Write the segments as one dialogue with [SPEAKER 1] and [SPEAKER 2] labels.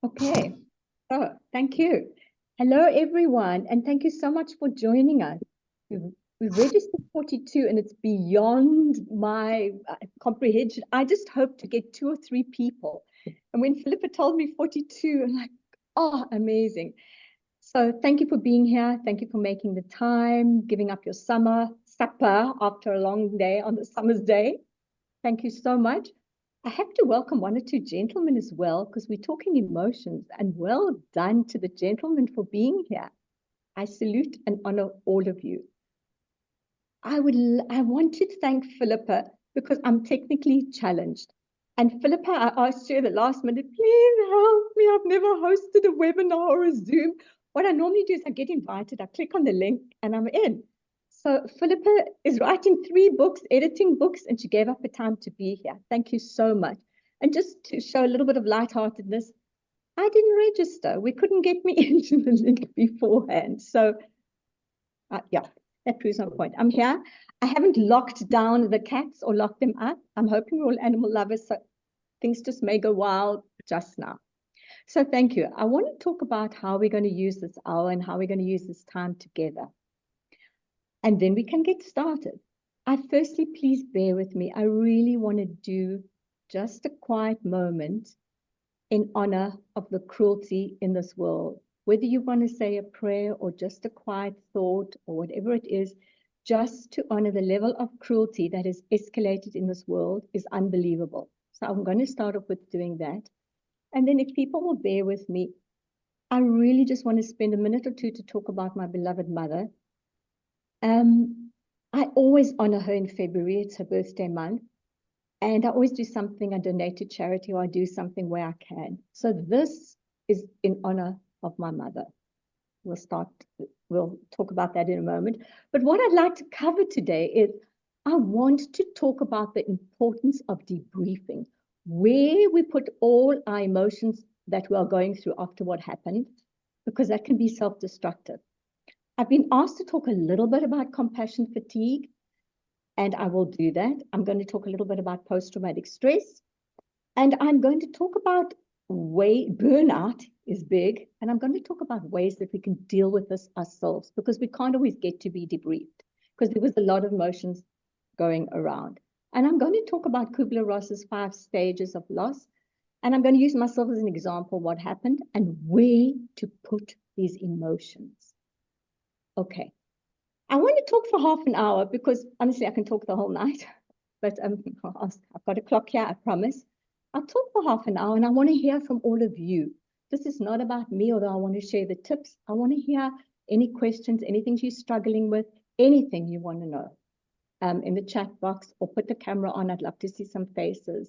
[SPEAKER 1] Okay. Oh, thank you. Hello, everyone, and thank you so much for joining us. We've registered 42, and it's beyond my comprehension. I just hope to get 2 or 3 people. And when Philippa told me 42, I'm like, oh, amazing. So thank you for being here. Thank you for making the time, giving up your summer supper after a long day on the summer's day. Thank you so much. I have to welcome 1 or 2 gentlemen as well, because we're talking emotions, and well done to the gentlemen for being here. I salute and honor all of you. I want to thank Philippa because I'm technically challenged. And Philippa, I asked you at the last minute, please help me. I've never hosted a webinar or a Zoom. What I normally do is I get invited, I click on the link and I'm in. So Philippa is writing 3 books, editing books, and she gave up her time to be here. Thank you so much. And just to show a little bit of lightheartedness, I didn't register. We couldn't get me into the link beforehand. So yeah, that proves my point. I'm here. I haven't locked down the cats or locked them up. I'm hoping we're all animal lovers, so things just may go wild just now. So thank you. I want to talk about how we're going to use this hour and how we're going to use this time together. And then we can get started. Firstly, please bear with me. I really want to do just a quiet moment in honor of the cruelty in this world. Whether you want to say a prayer or just a quiet thought or whatever it is, just to honor the level of cruelty that has escalated in this world is unbelievable. So I'm going to start off with doing that. And then if people will bear with me, I really just want to spend a minute or 2 to talk about my beloved mother. I always honor her in February. It's her birthday month. And I always do something, I donate to charity or I do something where I can. So this is in honor of my mother. We'll talk about that in a moment. But what I'd like to cover today is I want to talk about the importance of debriefing, where we put all our emotions that we are going through after what happened, because that can be self-destructive. I've been asked to talk a little bit about compassion fatigue, and I will do that. I'm going to talk a little bit about post-traumatic stress, and I'm going to talk about burnout is big, and I'm going to talk about ways that we can deal with this ourselves, because we can't always get to be debriefed, because there was a lot of emotions going around. And I'm going to talk about Kubler-Ross's 5 stages of loss, and I'm going to use myself as an example, what happened and where to put these emotions. Okay. I want to talk for half an hour because honestly, I can talk the whole night, but I've got a clock here, I promise. I'll talk for half an hour and I want to hear from all of you. This is not about me, although I want to share the tips. I want to hear any questions, anything you're struggling with, anything you want to know in the chat box or put the camera on. I'd love to see some faces.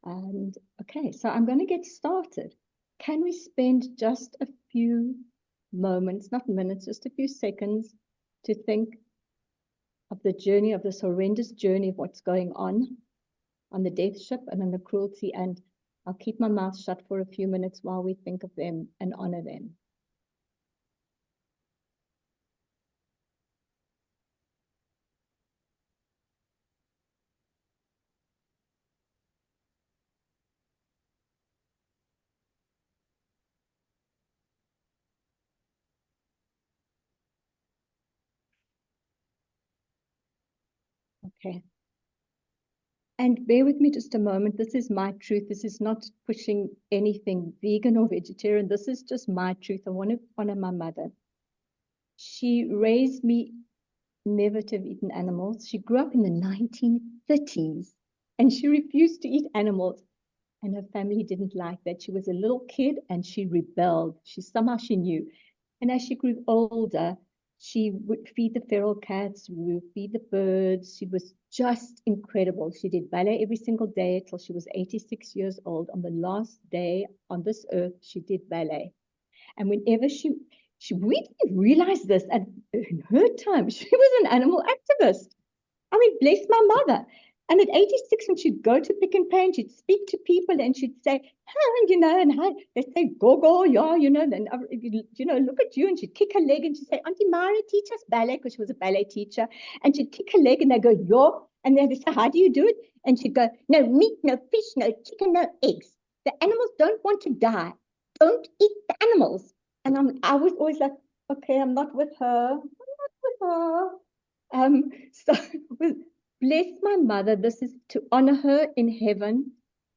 [SPEAKER 1] And okay, so I'm going to get started. Can we spend just a few moments, not minutes, just a few seconds to think of the journey, of this horrendous journey of what's going on the death ship and on the cruelty. And I'll keep my mouth shut for a few minutes while we think of them and honor them. Okay. And bear with me just a moment. This is my truth. This is not pushing anything vegan or vegetarian. This is just my truth. I want to honor my mother. She raised me never to have eaten animals. She grew up in the 1930s and she refused to eat animals. And her family didn't like that. She was a little kid and she rebelled. Somehow she knew. And as she grew older, she would feed the feral cats, we would feed the birds. She was just incredible. She did ballet every single day till she was 86 years old. On the last day on this earth, she did ballet. And whenever we didn't realize this in her time, she was an animal activist. I mean, bless my mother. And at 86, when she'd go to Pick and Pay and she'd speak to people and she'd say, you know, and how they'd say, go, yeah, you know, then, you know, look at you. And she'd kick her leg and she'd say, Auntie Mara, teach us ballet, because she was a ballet teacher. And she'd kick her leg and they'd go, yo. And they'd say, how do you do it? And she'd go, no meat, no fish, no chicken, no eggs. The animals don't want to die. don't eat the animals. And I was always like, okay, I'm not with her. I'm not with her. So bless my mother. This is to honor her in heaven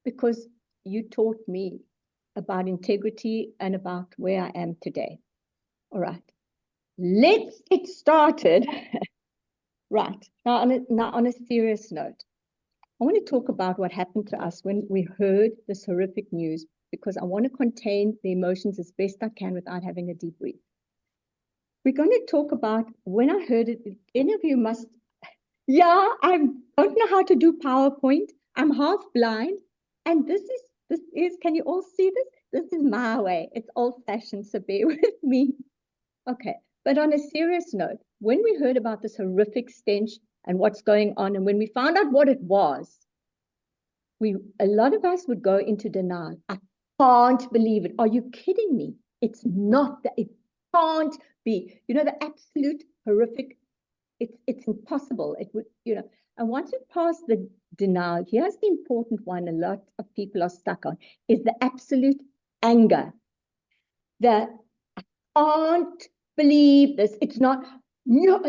[SPEAKER 1] because you taught me about integrity and about where I am today. All right, let's get started. Right, now on a serious note, I want to talk about what happened to us when we heard this horrific news because I want to contain the emotions as best I can without having a debrief. We're going to talk about when I heard it. Any of you must, yeah, I don't know how to do PowerPoint. I'm half blind. And this is, can you all see this? This is my way. It's old fashioned, so bear with me. Okay, but on a serious note, when we heard about this horrific stench and what's going on, and when we found out what it was, a lot of us would go into denial. I can't believe it. Are you kidding me? It's not that. It can't be. You know, the absolute horrific. It's impossible. It would, you know. And once you pass the denial, here's the important one. A lot of people are stuck on is the absolute anger. The I can't believe this. It's not. No,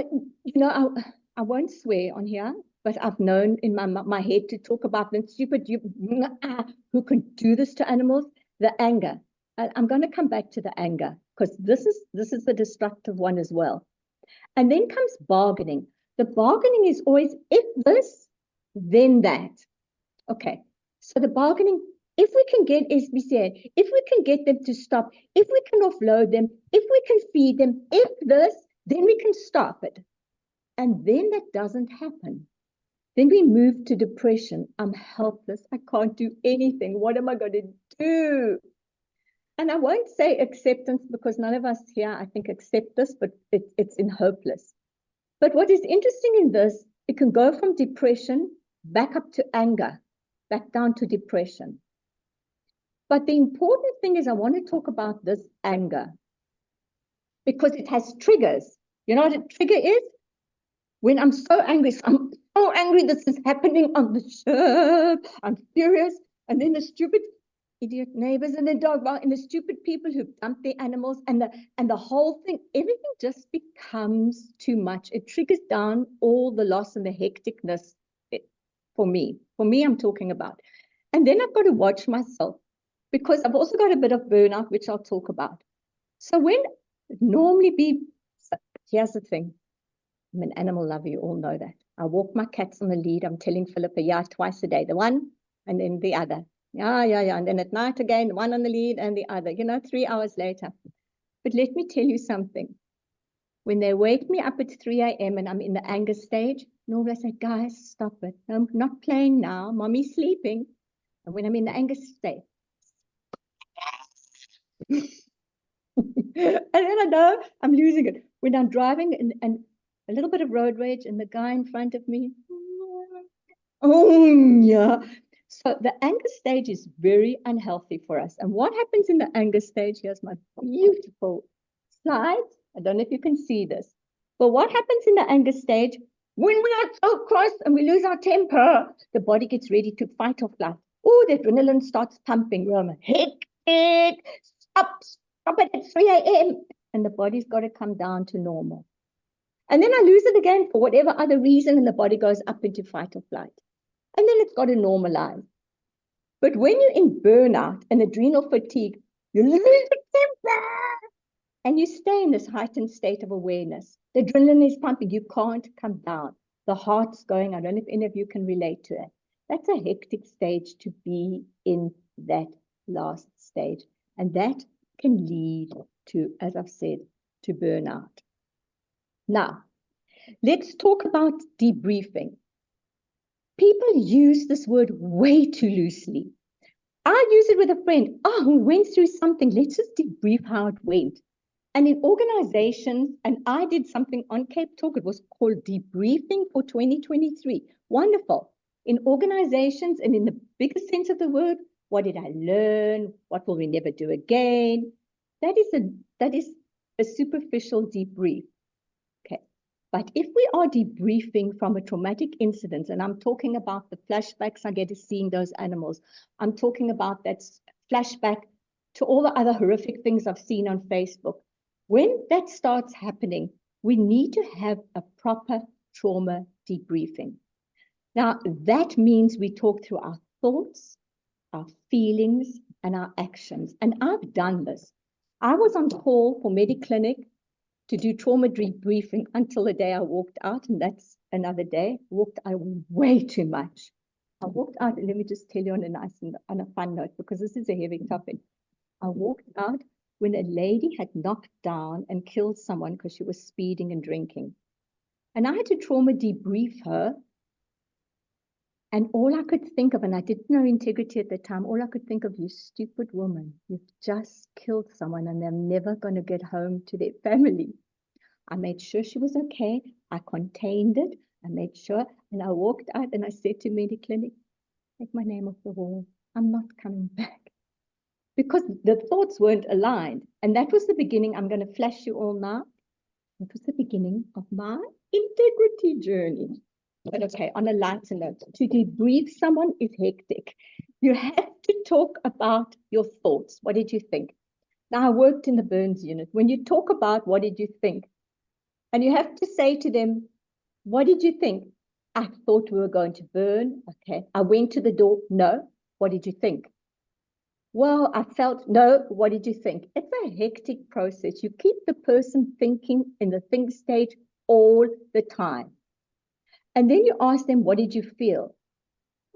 [SPEAKER 1] you know. I won't swear on here. But I've known in my head to talk about the stupid who can do this to animals, the anger. I'm going to come back to the anger because this is the destructive one as well. And then comes bargaining. The bargaining is always if this, then that. Okay. So the bargaining, if we can get SPCA, if we can get them to stop, if we can offload them, if we can feed them, if this, then we can stop it. And then that doesn't happen. Then we move to depression. I'm helpless. I can't do anything. What am I going to do? And I won't say acceptance because none of us here, I think, accept this, but it's in hopeless. But what is interesting in this, it can go from depression back up to anger, back down to depression. But the important thing is I want to talk about this anger because it has triggers. You know what a trigger is? When I'm so angry, this is happening on the ship. I'm furious. And then the stupid idiot neighbors and the dog bark and the stupid people who dump their animals and the whole thing, everything just becomes too much. It triggers down all the loss and the hecticness for me. For me, I'm talking about. And then I've got to watch myself because I've also got a bit of burnout, which I'll talk about. So when here's the thing. I'm an animal lover, you all know that. I walk my cats on the lead. I'm telling Philippa, yeah, twice a day. The one and then the other. Yeah. And then at night again, the one on the lead and the other, 3 hours later. But let me tell you something. When they wake me up at 3 a.m. and I'm in the anger stage, normally I say, guys, stop it. I'm not playing now. Mommy's sleeping. And when I'm in the anger state, and then I know I'm losing it. When I'm driving and a little bit of road rage and the guy in front of me, oh yeah. So the anger stage is very unhealthy for us. And what happens in the anger stage? Here's my beautiful slides. I don't know if you can see this. But what happens in the anger stage? When we are so cross and we lose our temper, the body gets ready to fight or flight. Oh, the adrenaline starts pumping. We're hectic. Stop it at 3 a.m. And the body's got to come down to normal. And then I lose it again for whatever other reason, and the body goes up into fight or flight. And then it's got to normalize. But when you're in burnout and adrenal fatigue, you lose the temper. And you stay in this heightened state of awareness. The adrenaline is pumping. You can't come down. The heart's going. I don't know if any of you can relate to it. That's a hectic stage to be in that last stage. And that can lead to, as I've said, to burnout. Now, let's talk about debriefing. People use this word way too loosely. I use it with a friend. Oh, we went through something. Let's just debrief how it went. And in organizations, and I did something on Cape Talk, it was called Debriefing for 2023. Wonderful. In organizations and in the biggest sense of the word, what did I learn? What will we never do again? That is a superficial debrief. Okay. But if we are debriefing from a traumatic incident, and I'm talking about the flashbacks I get to seeing those animals, I'm talking about that flashback to all the other horrific things I've seen on Facebook. When that starts happening, we need to have a proper trauma debriefing. Now, that means we talk through our thoughts, our feelings, and our actions. And I've done this. I was on call for Mediclinic to do trauma debriefing until the day I walked out, and that's another day. Walked out way too much. I walked out, and let me just tell you on a nice and on a fun note, because this is a heavy topic. I walked out when a lady had knocked down and killed someone because she was speeding and drinking. And I had to trauma debrief her. And all I could think of, and I didn't know integrity at the time, all I could think of, you stupid woman, you've just killed someone and they're never going to get home to their family. I made sure she was okay. I contained it. I made sure. And I walked out and I said to Mediclinic, take my name off the wall. I'm not coming back. Because the thoughts weren't aligned. And that was the beginning. I'm going to flash you all now. It was the beginning of my integrity journey. But okay, on a lighter note, to debrief someone is hectic. You have to talk about your thoughts. What did you think? Now, I worked in the burns unit. When you talk about what did you think, and you have to say to them, what did you think? I thought we were going to burn. Okay. I went to the door. No. What did you think? Well, I felt, no. What did you think? It's a hectic process. You keep the person thinking in the think stage all the time. And then you ask them, what did you feel?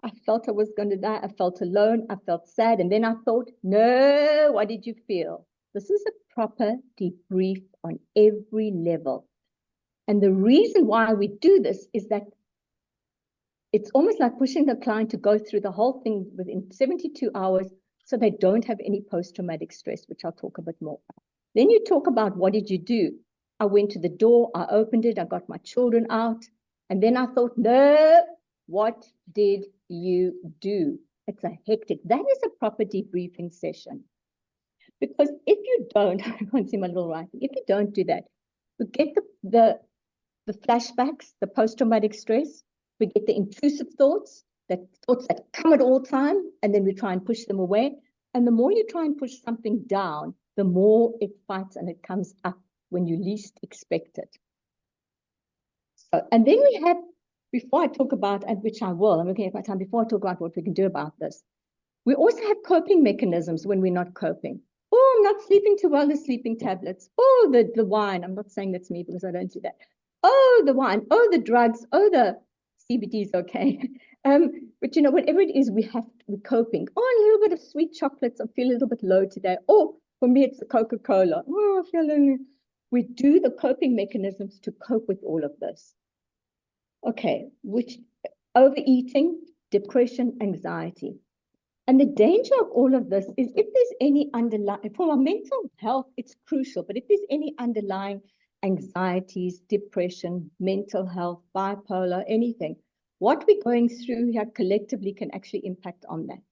[SPEAKER 1] I felt I was going to die. I felt alone. I felt sad. And then I thought, no, what did you feel? This is a proper debrief on every level. And the reason why we do this is that it's almost like pushing the client to go through the whole thing within 72 hours so they don't have any post-traumatic stress, which I'll talk a bit more about. Then you talk about what did you do? I went to the door. I opened it. I got my children out. And then I thought, no, what did you do? It's a hectic. That is a proper debriefing session. Because if you don't, I can't see my little writing. If you don't do that, we get the flashbacks, the post-traumatic stress. We get the intrusive thoughts that come at all time, and then we try and push them away. And the more you try and push something down, the more it fights and it comes up when you least expect it. And then we have, before I talk about, and which I will, I'm looking at my time, before I talk about what we can do about this, we also have coping mechanisms when we're not coping. Oh, I'm not sleeping too well, the sleeping tablets. Oh, the wine. I'm not saying that's me because I don't do that. Oh, the wine. Oh, the drugs. Oh, the CBD is okay. But you know, whatever it is, we're coping. Oh, a little bit of sweet chocolates. I feel a little bit low today. Oh, for me, it's the Coca-Cola. Oh, I feel we do the coping mechanisms to cope with all of this. Okay, which overeating, depression, anxiety. And the danger of all of this is if there's any underlying, for our mental health, it's crucial, but if there's any underlying anxieties, depression, mental health, bipolar, anything, what we're going through here collectively can actually impact on that.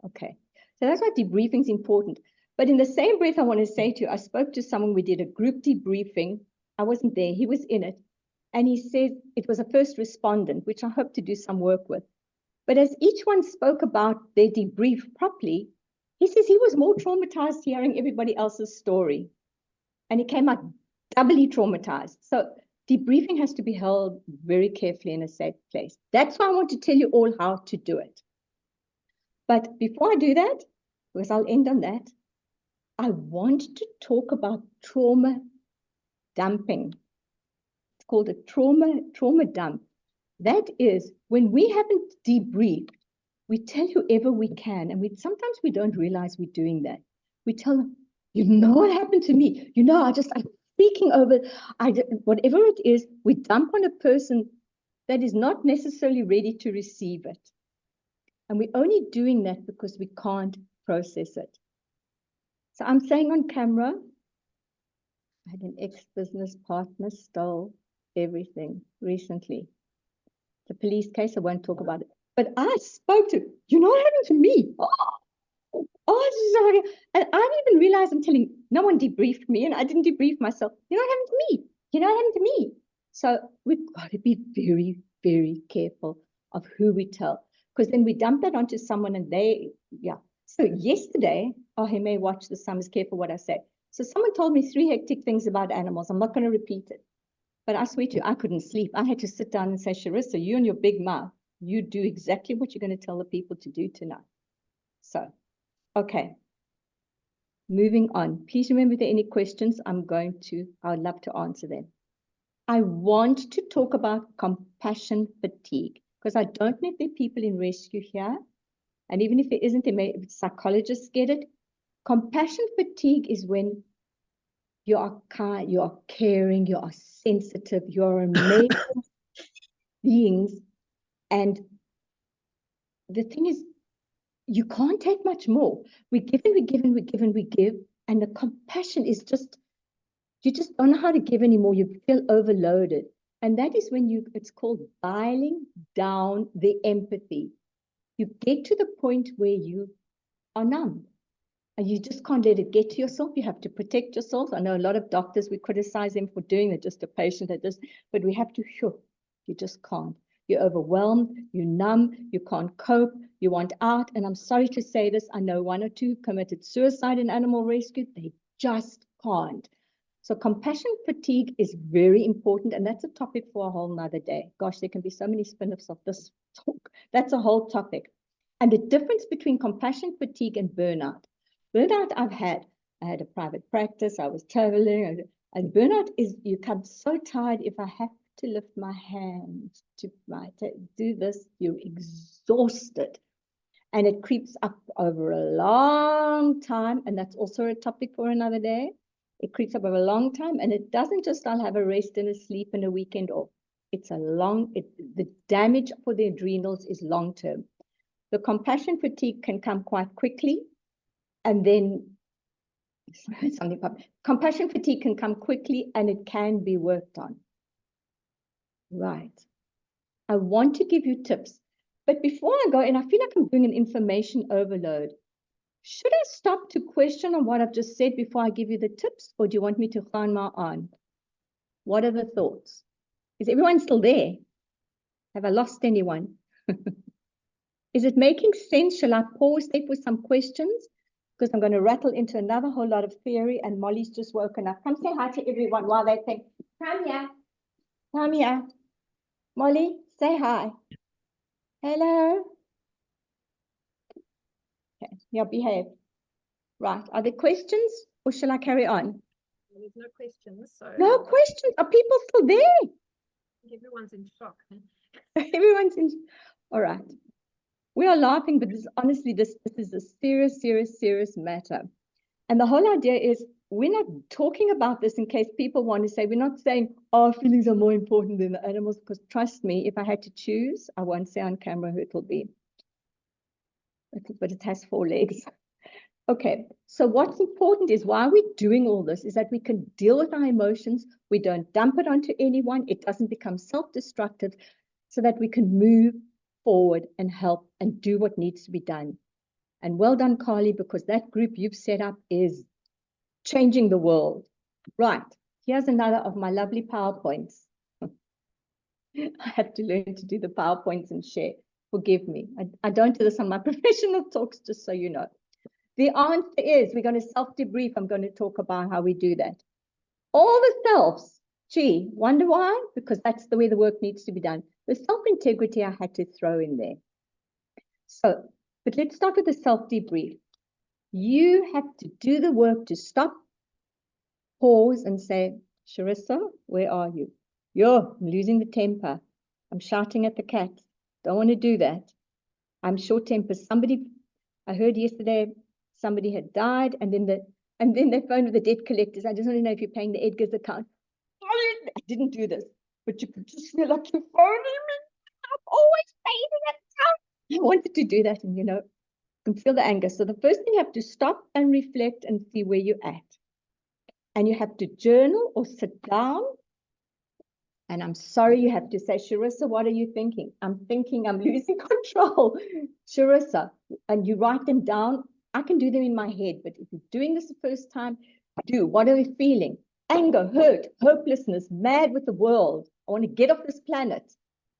[SPEAKER 1] Okay, so that's why debriefing is important. But in the same breath, I want to say to you, I spoke to someone, we did a group debriefing. I wasn't there, he was in it. And he said it was a first respondent, which I hope to do some work with. But as each one spoke about their debrief properly, he says he was more traumatized hearing everybody else's story. And he came out doubly traumatized. So debriefing has to be held very carefully in a safe place. That's why I want to tell you all how to do it. But before I do that, because I'll end on that, I want to talk about trauma dumping. It's called a trauma dump. That is when we haven't debriefed, we tell whoever we can, and sometimes we don't realize we're doing that. We tell them, you know what happened to me? You know, I'm speaking over, whatever it is, we dump on a person that is not necessarily ready to receive it. And we're only doing that because we can't process it. So I'm saying on camera, I had an ex-business partner stole everything recently. The police case, I won't talk about it. But I spoke to, you know what happened to me? Oh, and I didn't even realize I'm telling, no one debriefed me and I didn't debrief myself. You know what happened to me? You know what happened to me? So we've got to be very, very careful of who we tell. Because then we dump that onto someone and they, So yesterday, oh, he may watch this, I'm careful what I say. So someone told me 3 hectic things about animals. I'm not going to repeat it. But I swear to you, I couldn't sleep. I had to sit down and say, Charissa, you and your big mouth, you do exactly what you're going to tell the people to do tonight. So, okay. Moving on. Please remember if there are any questions, I would love to answer them. I want to talk about compassion fatigue because I don't know if there are people in rescue here. And even if there isn't, psychologists get it. Compassion fatigue is when you are kind, you are caring, you are sensitive, you are amazing beings. And the thing is, you can't take much more. We give and we give and we give and we give. And the compassion is just, you just don't know how to give anymore. You feel overloaded. And that is when it's called dialing down the empathy. You get to the point where you are numb. And you just can't let it get to yourself. You have to protect yourself. I know a lot of doctors, we criticize them for doing it, just a patient that does, but we have to, you just can't. You're overwhelmed, you're numb, you can't cope, you want out. And I'm sorry to say this, I know 1 or 2 committed suicide in animal rescue. They just can't. So compassion fatigue is very important. And that's a topic for a whole nother day. Gosh, there can be so many spin-offs of this talk. That's a whole topic. And the difference between compassion fatigue and burnout. Burnout I had a private practice, I was traveling, and burnout is you come so tired. If I have to lift my hands to do this, you're exhausted. And it creeps up over a long time, and that's also a topic for another day. It creeps up over a long time, and it doesn't just, I'll have a rest and a sleep and a weekend off. It's the damage for the adrenals is long-term. The compassion fatigue can come quite quickly. And then compassion fatigue can come quickly and it can be worked on. Right. I want to give you tips. But before I go, and I feel like I'm doing an information overload, should I stop to question on what I've just said before I give you the tips? Or do you want me to find my on? What are the thoughts? Is everyone still there? Have I lost anyone? Is it making sense? Shall I pause there for some questions? Because I'm going to rattle into another whole lot of theory, and Molly's just woken up. Come say hi to everyone while they think. Come here. Come here. Molly, say hi. Hello. Okay, yeah, behave. Right. Are there questions or shall I carry on?
[SPEAKER 2] There's no questions. So
[SPEAKER 1] no questions. Are people still there?
[SPEAKER 2] Everyone's in shock.
[SPEAKER 1] Everyone's in. All right. We are laughing, but honestly, this is a serious matter. And the whole idea is we're not talking about this in case people want to say, we're not saying our feelings are more important than the animals, because trust me, if I had to choose, I won't say on camera who it will be. But it has 4 legs. Okay, so what's important is why we're doing all this is that we can deal with our emotions. We don't dump it onto anyone. It doesn't become self-destructive, so that we can move forward and help and do what needs to be done. And well done, Carly, because that group you've set up is changing the world. Right, here's another of my lovely PowerPoints. I have to learn to do the PowerPoints and share. Forgive me. I don't do this on my professional talks, just so you know. The answer is we're going to self-debrief. I'm going to talk about how we do that. All the selves. Gee, wonder why? Because that's the way the work needs to be done. The self-integrity I had to throw in there. So, but let's start with the self-debrief. You have to do the work to stop, pause, and say, Charissa, where are you? Yo, I'm losing the temper. I'm shouting at the cat. Don't want to do that. I'm short-tempered. I heard yesterday somebody had died, and then they phoned with the debt collectors. I just want to know if you're paying the Edgar's account. I didn't do this, but you could just feel like you're phoning me. I'm always paying the account. I wanted to do that, and you can feel the anger. So the first thing, you have to stop and reflect and see where you're at. And you have to journal or sit down. And I'm sorry, you have to say, Charissa, what are you thinking? I'm thinking I'm losing control. Charissa, and you write them down. I can do them in my head, but if you're doing this the first time, what are we feeling? Anger, hurt, hopelessness, mad with the world. I want to get off this planet,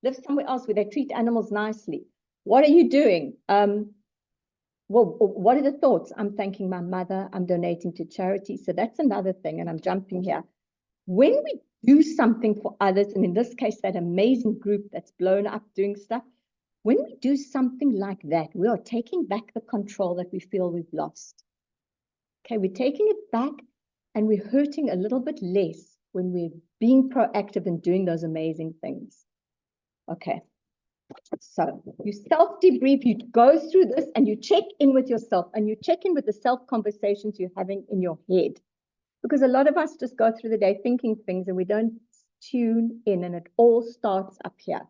[SPEAKER 1] live somewhere else where they treat animals nicely. What are you doing? well, what are the thoughts? I'm thanking my mother. I'm donating to charity. So that's another thing. And I'm jumping here. When we do something for others, and in this case, that amazing group that's blown up doing stuff, when we do something like that, we are taking back the control that we feel we've lost. Okay, we're taking it back and we're hurting a little bit less when we're being proactive and doing those amazing things. Okay, so you self-debrief, you go through this and you check in with yourself and you check in with the self-conversations you're having in your head. Because a lot of us just go through the day thinking things and we don't tune in, and it all starts up here.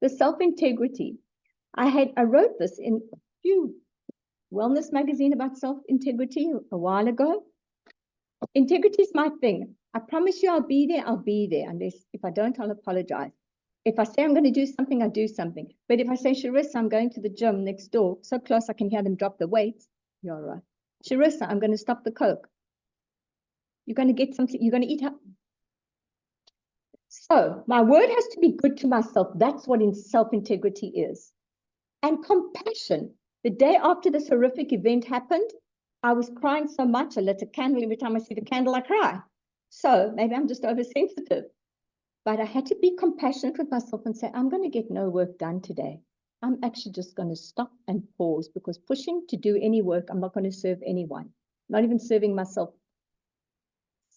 [SPEAKER 1] The self-integrity. I wrote this in a few wellness magazine about self-integrity a while ago. Integrity is my thing. I promise you I'll be there, unless if I don't, I'll apologize. If I say I'm going to do something, I do something. But if I say, Sharissa, I'm going to the gym next door, so close I can hear them drop the weights, you're right. Sharissa, I'm going to stop the Coke. You're going to get something, you're going to eat up. So my word has to be good to myself. That's what self-integrity is. And compassion. The day after this horrific event happened, I was crying so much, I lit a candle. Every time I see the candle, I cry. So maybe I'm just oversensitive. But I had to be compassionate with myself and say, I'm going to get no work done today. I'm actually just going to stop and pause, because pushing to do any work, I'm not going to serve anyone, not even serving myself.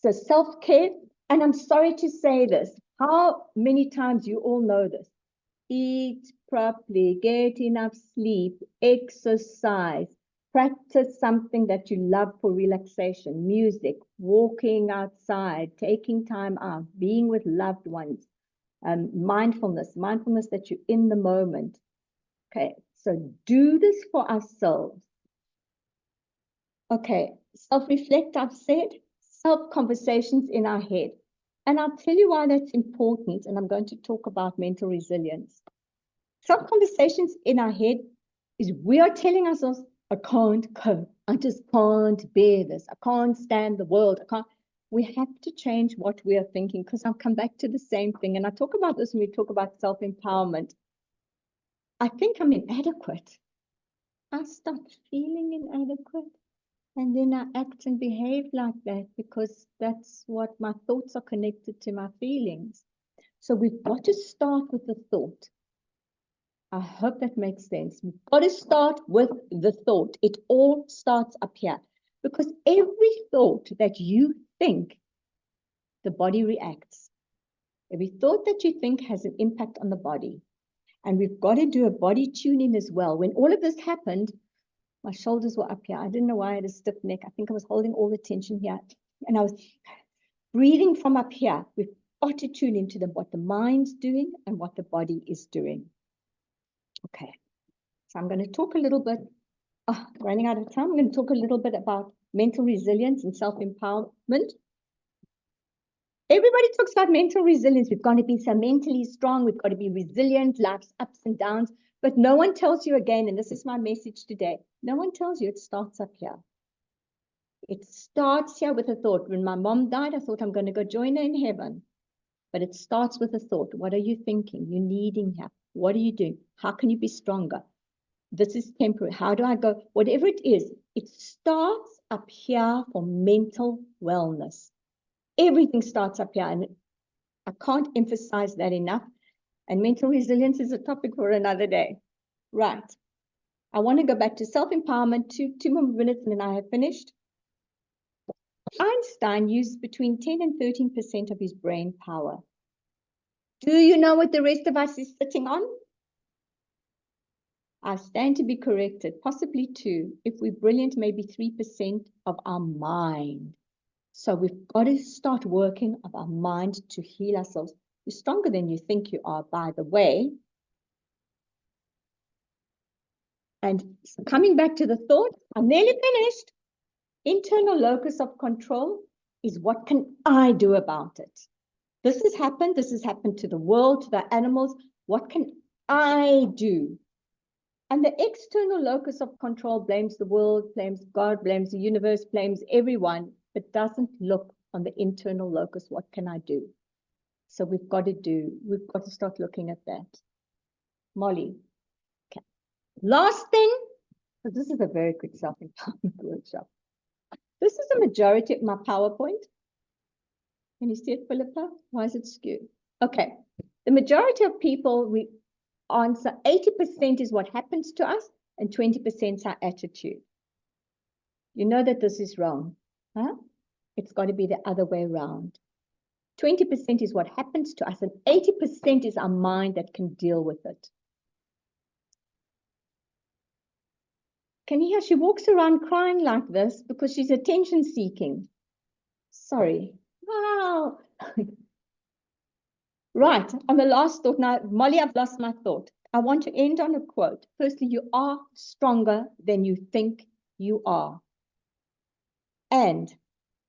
[SPEAKER 1] So self-care, and I'm sorry to say this, how many times you all know this? Eat properly, get enough sleep, exercise, practice something that you love for relaxation, music, walking outside, taking time out, being with loved ones, mindfulness that you're in the moment. Okay, so do this for ourselves. Okay, self-reflect, I've said, self-conversations in our head. And I'll tell you why that's important, and I'm going to talk about mental resilience. Self-conversations in our head is we are telling ourselves, I can't cope. I just can't bear this. I can't stand the world. I can't. We have to change what we are thinking, because I'll come back to the same thing. And I talk about this when we talk about self-empowerment. I think I'm inadequate. I start feeling inadequate. And then I act and behave like that, because that's what my thoughts are connected to my feelings. So we've got to start with the thought. I hope that makes sense. We've got to start with the thought. It all starts up here, because every thought that you think, the body reacts. Every thought that you think has an impact on the body. And we've got to do a body tuning as well. When all of this happened, my shoulders were up here. I didn't know why I had a stiff neck. I think I was holding all the tension here. And I was breathing from up here. We've got to tune into what the mind's doing and what the body is doing. Okay. So I'm going to talk a little bit, running out of time, I'm going to talk a little bit about mental resilience and self-empowerment. Everybody talks about mental resilience. We've got to be so mentally strong. We've got to be resilient, life's ups and downs. But no one tells you again, and this is my message today, no one tells you it starts up here. It starts here with a thought. When my mom died, I thought I'm going to go join her in heaven. But it starts with a thought. What are you thinking? You're needing help. What are you doing? How can you be stronger? This is temporary. How do I go? Whatever it is, it starts up here for mental wellness. Everything starts up here. And I can't emphasize that enough. And mental resilience is a topic for another day. Right. I want to go back to self-empowerment, two more minutes, and then I have finished. Einstein used between 10 and 13% of his brain power. Do you know what the rest of us is sitting on? I stand to be corrected, possibly 2. If we're brilliant, maybe 3% of our mind. So we've got to start working on our mind to heal ourselves. You're stronger than you think you are, by the way. And coming back to the thought, I'm nearly finished. Internal locus of control is what can I do about it? This has happened to the world, to the animals. What can I do? And the external locus of control blames the world, blames God, blames the universe, blames everyone, but doesn't look on the internal locus. What can I do? So we've got to start looking at that. Molly. Okay. Last thing, So this is a very quick self-empowerment workshop. This is the majority of my PowerPoint. Can you see it, Philippa? Why is it skewed? Okay. The majority of people, we answer 80% is what happens to us and 20% is our attitude. You know that this is wrong, huh? It's got to be the other way around. 20% is what happens to us and 80% is our mind that can deal with it. Can you hear? She walks around crying like this because she's attention seeking. Sorry. Wow. Right, on the last thought. Now, Molly, I've lost my thought. I want to end on a quote. Firstly, you are stronger than you think you are. And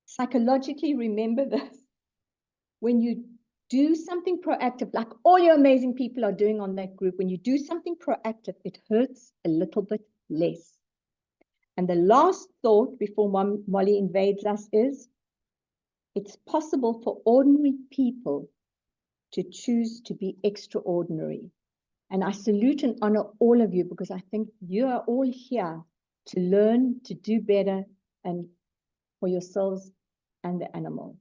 [SPEAKER 1] psychologically, remember this. When you do something proactive, like all your amazing people are doing on that group, when you do something proactive, it hurts a little bit less. And the last thought before Molly invades us is, it's possible for ordinary people to choose to be extraordinary. And I salute and honor all of you because I think you are all here to learn, to do better, and for yourselves and the animals.